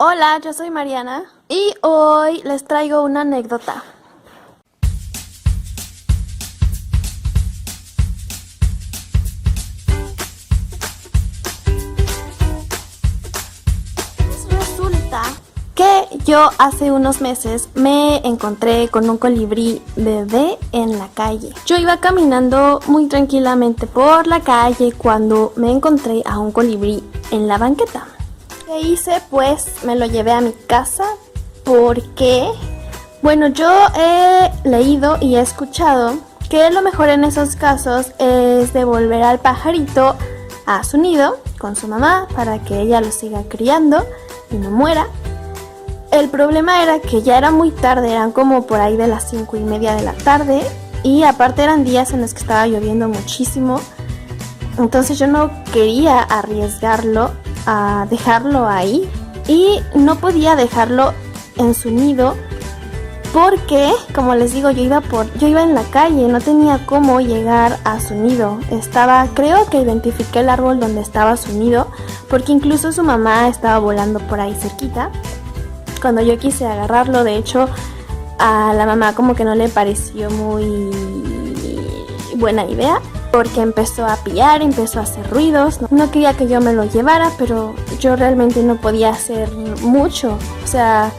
Hola, yo soy Mariana y hoy les traigo una anécdota. Resulta que yo hace unos meses me encontré con un colibrí bebé en la calle. Yo iba caminando muy tranquilamente por la calle cuando me encontré a un colibrí en la banqueta. ¿Qué hice? Pues me lo llevé a mi casa porque, bueno, yo he leído y he escuchado que lo mejor en esos casos es devolver al pajarito a su nido con su mamá para que ella lo siga criando y no muera. El problema era que ya era muy tarde, eran como por ahí de las 5:30 de la tarde y aparte eran días en los que estaba lloviendo muchísimo, entonces yo no quería arriesgarlo a dejarlo ahí y no podía dejarlo en su nido porque, como les digo, yo iba en la calle, no tenía cómo llegar a su nido. Creo que identifiqué el árbol donde estaba su nido porque incluso su mamá estaba volando por ahí cerquita. Cuando yo quise agarrarlo, de hecho, a la mamá como que no le pareció muy buena idea porque empezó a pillar, empezó a hacer ruidos. No quería que yo me lo llevara, pero yo realmente no podía hacer mucho. O sea,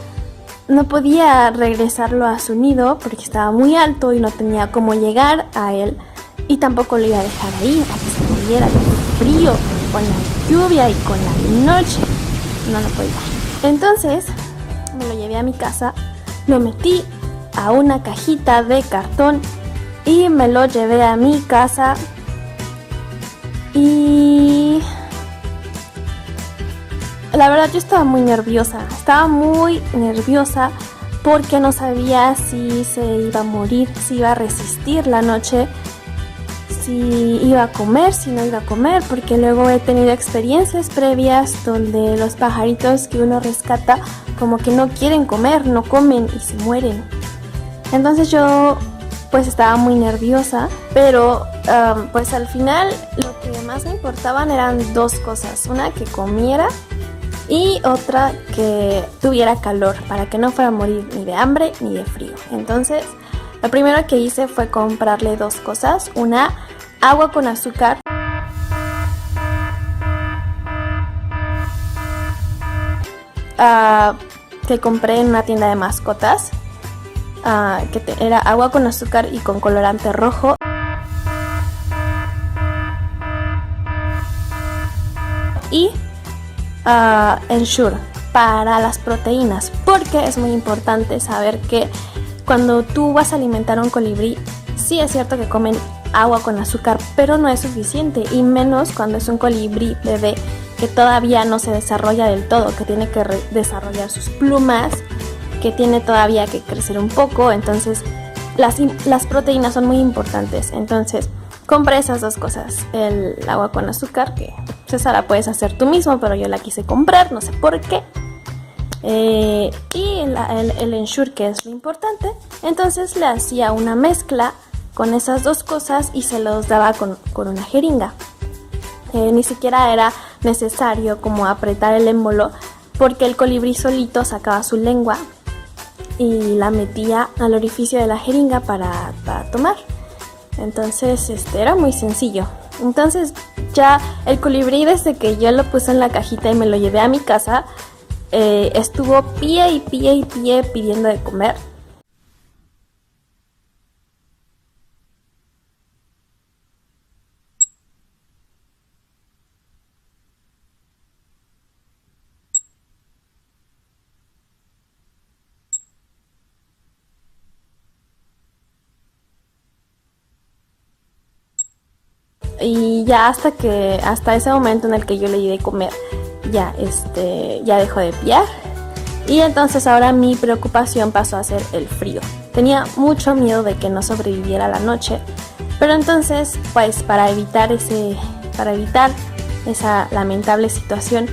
no podía regresarlo a su nido porque estaba muy alto y no tenía cómo llegar a él. Y tampoco lo iba a dejar ahí a que se muriera de frío, con la lluvia y con la noche. No lo podía. Entonces me lo llevé a mi casa, lo metí a una cajita de cartón y me lo llevé a mi casa y la verdad yo estaba muy nerviosa porque no sabía si se iba a morir, si iba a resistir la noche, si iba a comer, si no iba a comer, porque luego he tenido experiencias previas donde los pajaritos que uno rescata como que no quieren comer, no comen y se mueren. Entonces yo pues estaba muy nerviosa, pero pues al final lo que más me importaban eran dos cosas, una que comiera y otra que tuviera calor para que no fuera a morir ni de hambre ni de frío. Entonces lo primero que hice fue comprarle dos cosas, una agua con azúcar que compré en una tienda de mascotas. Era agua con azúcar y con colorante rojo. Y Ensure para las proteínas, porque es muy importante saber que cuando tú vas a alimentar a un colibrí, sí es cierto que comen agua con azúcar, pero no es suficiente, y menos cuando es un colibrí bebé que todavía no se desarrolla del todo, que tiene que desarrollar sus plumas, que tiene todavía que crecer un poco. Entonces las proteínas son muy importantes. Entonces compré esas dos cosas, el agua con azúcar, que esa la puedes hacer tú mismo, pero yo la quise comprar, no sé por qué, y el Ensure, que es lo importante. Entonces le hacía una mezcla con esas dos cosas y se los daba con una jeringa. Ni siquiera era necesario como apretar el émbolo, porque el colibrí solito sacaba su lengua y la metía al orificio de la jeringa para tomar. Entonces era muy sencillo. Entonces ya el colibrí, desde que yo lo puse en la cajita y me lo llevé a mi casa, estuvo pie y pie y pie pidiendo de comer. Y ya hasta ese momento en el que yo le di de comer, ya dejó de piar. Y entonces ahora mi preocupación pasó a ser el frío. Tenía mucho miedo de que no sobreviviera la noche, pero entonces pues para evitar esa lamentable situación,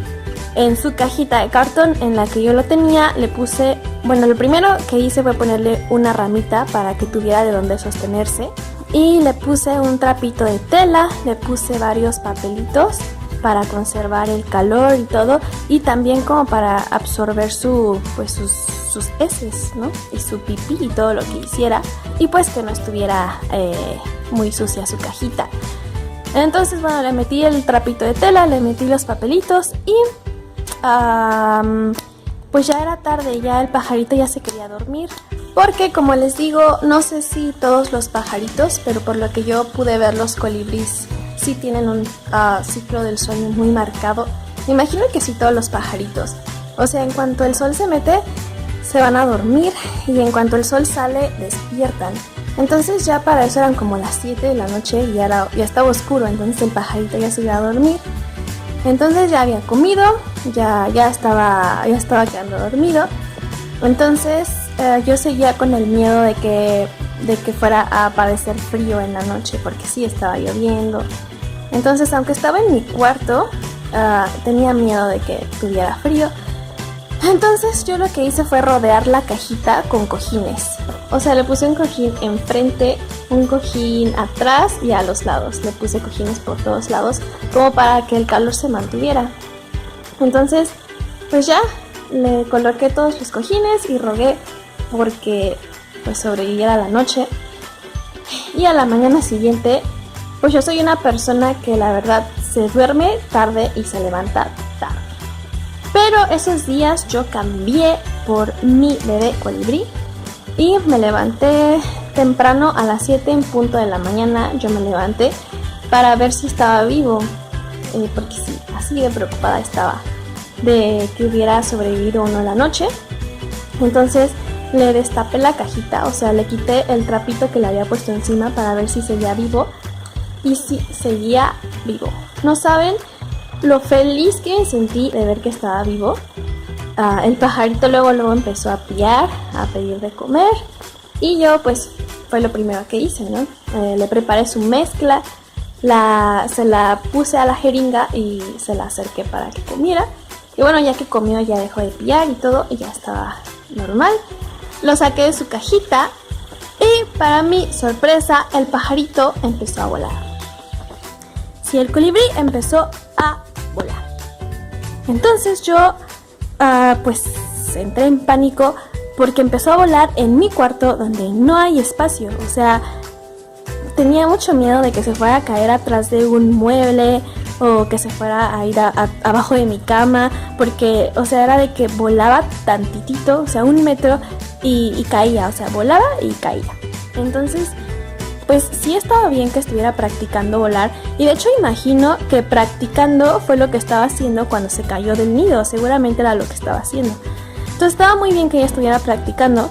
en su cajita de cartón en la que yo lo tenía, le puse, bueno, lo primero que hice fue ponerle una ramita para que tuviera de dónde sostenerse. Y le puse un trapito de tela, le puse varios papelitos para conservar el calor y todo, y también como para absorber sus heces, ¿no? Y su pipí y todo lo que hiciera, y pues que no estuviera muy sucia su cajita. Entonces, bueno, le metí el trapito de tela, le metí los papelitos y pues ya era tarde, ya el pajarito ya se quería dormir. Porque como les digo, no sé si todos los pajaritos, pero por lo que yo pude ver, los colibríes sí tienen un ciclo del sueño muy marcado. Me imagino que sí, todos los pajaritos. O sea, en cuanto el sol se mete, se van a dormir, y en cuanto el sol sale, despiertan. Entonces ya para eso eran como las 7 de la noche y ya estaba oscuro, entonces el pajarito ya se iba a dormir. Entonces ya había comido, ya estaba quedando dormido. Entonces yo seguía con el miedo de que fuera a aparecer frío en la noche, porque sí estaba lloviendo. Entonces, aunque estaba en mi cuarto, tenía miedo de que tuviera frío. Entonces yo lo que hice fue rodear la cajita con cojines. O sea, le puse un cojín enfrente, un cojín atrás y a los lados. Le puse cojines por todos lados como para que el calor se mantuviera. Entonces, pues ya le coloqué todos los cojines y rogué porque pues sobreviviera la noche. Y a la mañana siguiente, pues yo soy una persona que la verdad se duerme tarde y se levanta tarde. Pero esos días yo cambié por mi bebé colibrí y me levanté temprano a las 7 en punto de la mañana. Yo me levanté para ver si estaba vivo, porque sí, así de preocupada estaba de que hubiera sobrevivido o no la noche. Entonces le destapé la cajita, o sea, le quité el trapito que le había puesto encima para ver si seguía vivo, y sí, seguía vivo. No saben lo feliz que me sentí de ver que estaba vivo. El pajarito luego empezó a piar, a pedir de comer, y yo pues fue lo primero que hice, ¿no? Le preparé su mezcla, se la puse a la jeringa y se la acerqué para que comiera. Y bueno, ya que comió ya dejó de piar y todo, y ya estaba normal. Lo saqué de su cajita y para mi sorpresa el pajarito empezó a volar. Sí, el colibrí empezó a volar. Entonces yo pues entré en pánico porque empezó a volar en mi cuarto donde no hay espacio. O sea, tenía mucho miedo de que se fuera a caer atrás de un mueble o que se fuera a ir abajo de mi cama, porque, o sea, era de que volaba tantitito, o sea, 1 metro y caía, o sea, volaba y caía. Entonces, pues sí estaba bien que estuviera practicando volar, y de hecho imagino que practicando fue lo que estaba haciendo cuando se cayó del nido, seguramente era lo que estaba haciendo. Entonces estaba muy bien que ella estuviera practicando,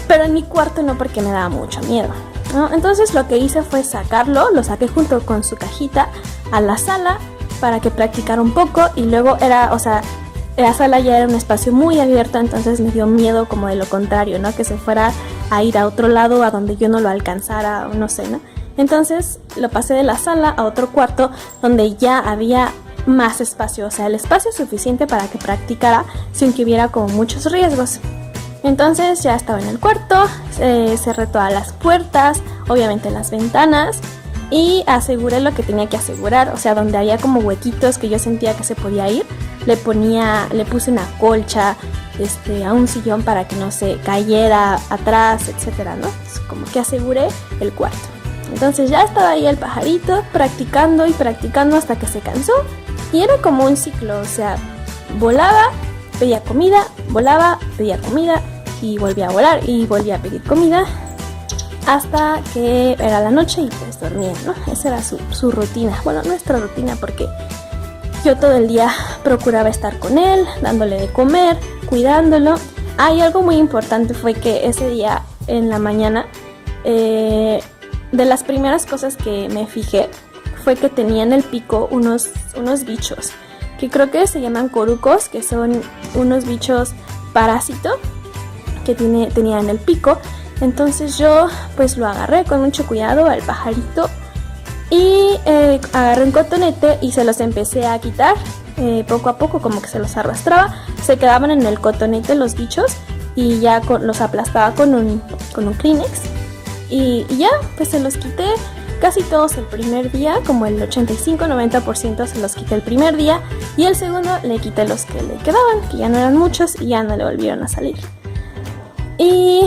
pero en mi cuarto no, porque me daba mucho miedo, ¿no? Entonces lo que hice fue sacarlo, lo saqué junto con su cajita a la sala para que practicara un poco, y luego la sala ya era un espacio muy abierto, entonces me dio miedo como de lo contrario, ¿no? Que se fuera a ir a otro lado a donde yo no lo alcanzara o no sé, ¿no? Entonces lo pasé de la sala a otro cuarto donde ya había más espacio, o sea, el espacio suficiente para que practicara sin que hubiera como muchos riesgos. Entonces ya estaba en el cuarto, cerré todas las puertas, obviamente las ventanas, y aseguré lo que tenía que asegurar. O sea, donde había como huequitos que yo sentía que se podía ir, le puse una colcha a un sillón para que no se cayera atrás, etcétera, ¿no? Como que aseguré el cuarto. Entonces ya estaba ahí el pajarito practicando y practicando hasta que se cansó, y era como un ciclo, o sea, volaba, pedía comida, volaba, pedía comida y volvía a volar y volvía a pedir comida hasta que era la noche y pues dormía, ¿no? Esa era su rutina. Bueno, nuestra rutina, porque yo todo el día procuraba estar con él, dándole de comer, cuidándolo. Y algo muy importante fue que ese día en la mañana, de las primeras cosas que me fijé fue que tenía en el pico unos bichos que creo que se llaman corucos, que son unos bichos parásitos que tenía en el pico. Entonces yo pues lo agarré con mucho cuidado al pajarito y agarré un cotonete y se los empecé a quitar poco a poco, como que se los arrastraba, se quedaban en el cotonete los bichos y ya los aplastaba con un Kleenex y ya pues se los quité. casi todos el primer día, como el 85-90% se los quité el primer día, y el segundo le quité los que le quedaban, que ya no eran muchos y ya no le volvieron a salir. Y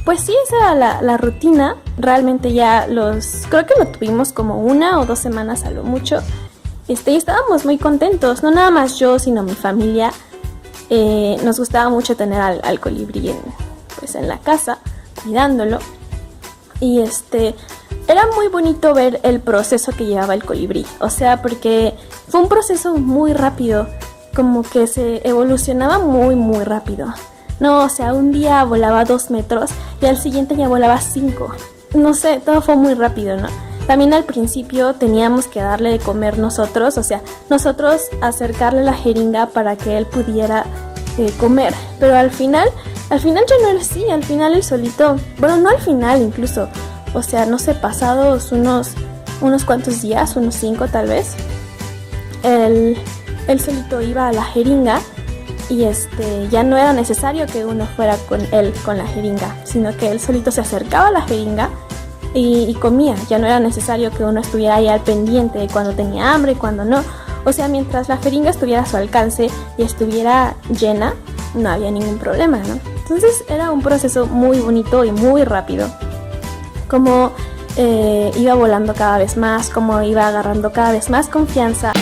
pues sí, esa era la rutina. Realmente ya creo que lo tuvimos como 1 o 2 semanas a lo mucho. Y estábamos muy contentos, no nada más yo, sino mi familia. Nos gustaba mucho tener al colibrí en la casa, cuidándolo. Y era muy bonito ver el proceso que llevaba el colibrí. O sea, porque fue un proceso muy rápido, como que se evolucionaba muy, muy rápido. No, o sea, un día volaba 2 metros y al siguiente ya volaba 5. No sé, todo fue muy rápido, ¿no? También al principio teníamos que darle de comer nosotros, o sea, nosotros acercarle la jeringa para que él pudiera comer. Pero al final ya no era así, al final él solito, bueno, no al final incluso, o sea, no sé, pasados unos cuantos días, unos 5 tal vez, él solito iba a la jeringa. Y ya no era necesario que uno fuera con él con la jeringa, sino que él solito se acercaba a la jeringa y comía. Ya no era necesario que uno estuviera ahí al pendiente de cuando tenía hambre y cuando no. O sea, mientras la jeringa estuviera a su alcance y estuviera llena, no había ningún problema, ¿no? Entonces era un proceso muy bonito y muy rápido. Como iba volando cada vez más, como iba agarrando cada vez más confianza.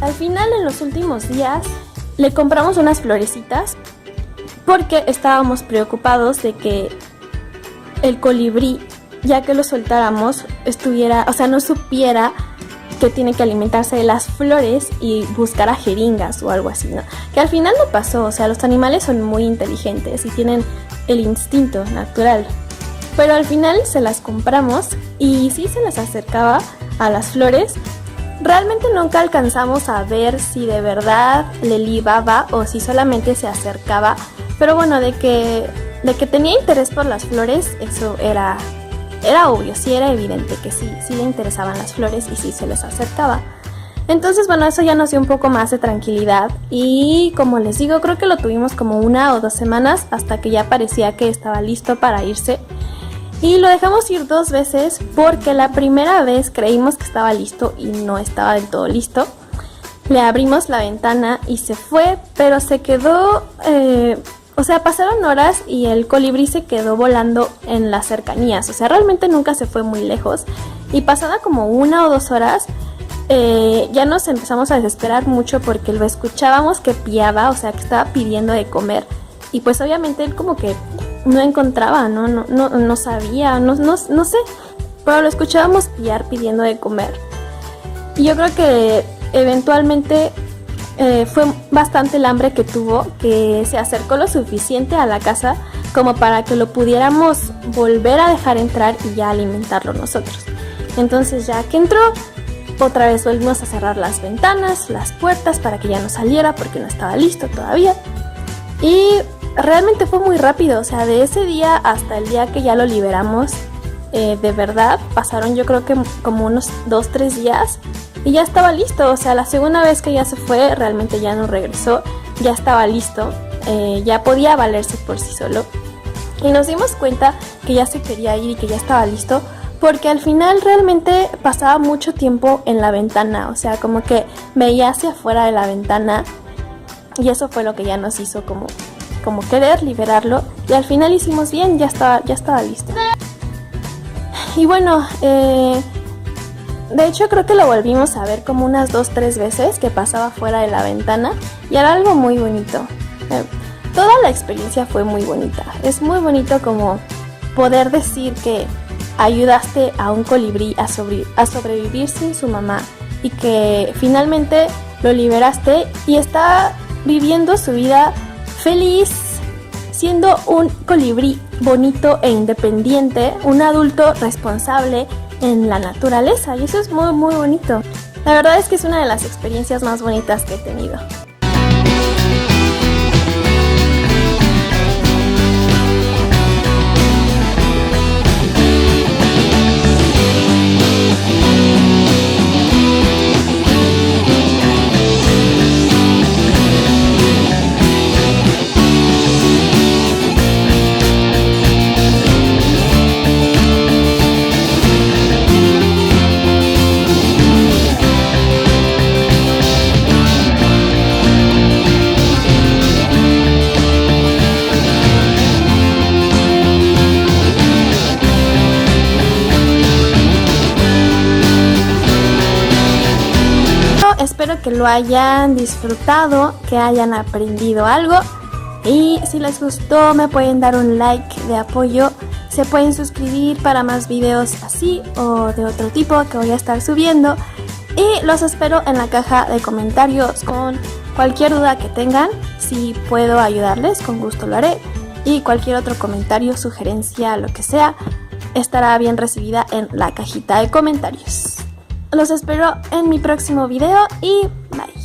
Al final, en los últimos días, le compramos unas florecitas porque estábamos preocupados de que el colibrí, ya que lo soltáramos, no supiera que tiene que alimentarse de las flores y buscar a jeringas o algo así, ¿no? Que al final no pasó, o sea, los animales son muy inteligentes y tienen el instinto natural. Pero al final se las compramos y sí se las acercaba a las flores. Realmente nunca alcanzamos a ver si de verdad le libaba o si solamente se acercaba. Pero bueno, de que tenía interés por las flores, eso era obvio, sí era evidente que sí le interesaban las flores y sí se les acercaba. Entonces, bueno, eso ya nos dio un poco más de tranquilidad y como les digo, creo que lo tuvimos como 1 o 2 semanas hasta que ya parecía que estaba listo para irse. Y lo dejamos ir 2 veces porque la primera vez creímos que estaba listo y no estaba del todo listo. Le abrimos la ventana y se fue, pero se quedó, pasaron horas y el colibrí se quedó volando en las cercanías. O sea, realmente nunca se fue muy lejos. Y pasada como 1 o 2 horas, ya nos empezamos a desesperar mucho porque lo escuchábamos que piaba, o sea, que estaba pidiendo de comer. Y pues obviamente él como que no encontraba, no sabía, no sé, pero lo escuchábamos piar pidiendo de comer. Y yo creo que eventualmente fue bastante el hambre que tuvo, que se acercó lo suficiente a la casa como para que lo pudiéramos volver a dejar entrar y ya alimentarlo nosotros. Entonces ya que entró, otra vez volvimos a cerrar las ventanas, las puertas para que ya no saliera porque no estaba listo todavía. Y realmente fue muy rápido, o sea, de ese día hasta el día que ya lo liberamos, de verdad, pasaron yo creo que como unos 2-3 días y ya estaba listo. O sea, la segunda vez que ya se fue, realmente ya no regresó, ya estaba listo, ya podía valerse por sí solo. Y nos dimos cuenta que ya se quería ir y que ya estaba listo, porque al final realmente pasaba mucho tiempo en la ventana, o sea, como que veía hacia afuera de la ventana y eso fue lo que ya nos hizo como querer liberarlo, y al final hicimos bien, ya estaba listo. Y bueno, De hecho, creo que lo volvimos a ver como unas 2-3 veces que pasaba fuera de la ventana y era algo muy bonito. Toda la experiencia fue muy bonita. Es muy bonito como poder decir que ayudaste a un colibrí a sobrevivir sin su mamá y que finalmente lo liberaste y está viviendo su vida feliz, siendo un colibrí bonito e independiente, un adulto responsable en la naturaleza, y eso es muy muy bonito. La verdad es que es una de las experiencias más bonitas que he tenido. Espero que lo hayan disfrutado, que hayan aprendido algo, y si les gustó me pueden dar un like de apoyo, se pueden suscribir para más videos así o de otro tipo que voy a estar subiendo, y los espero en la caja de comentarios con cualquier duda que tengan. Si puedo ayudarles, con gusto lo haré, y cualquier otro comentario, sugerencia, lo que sea, estará bien recibida en la cajita de comentarios. Los espero en mi próximo video y bye.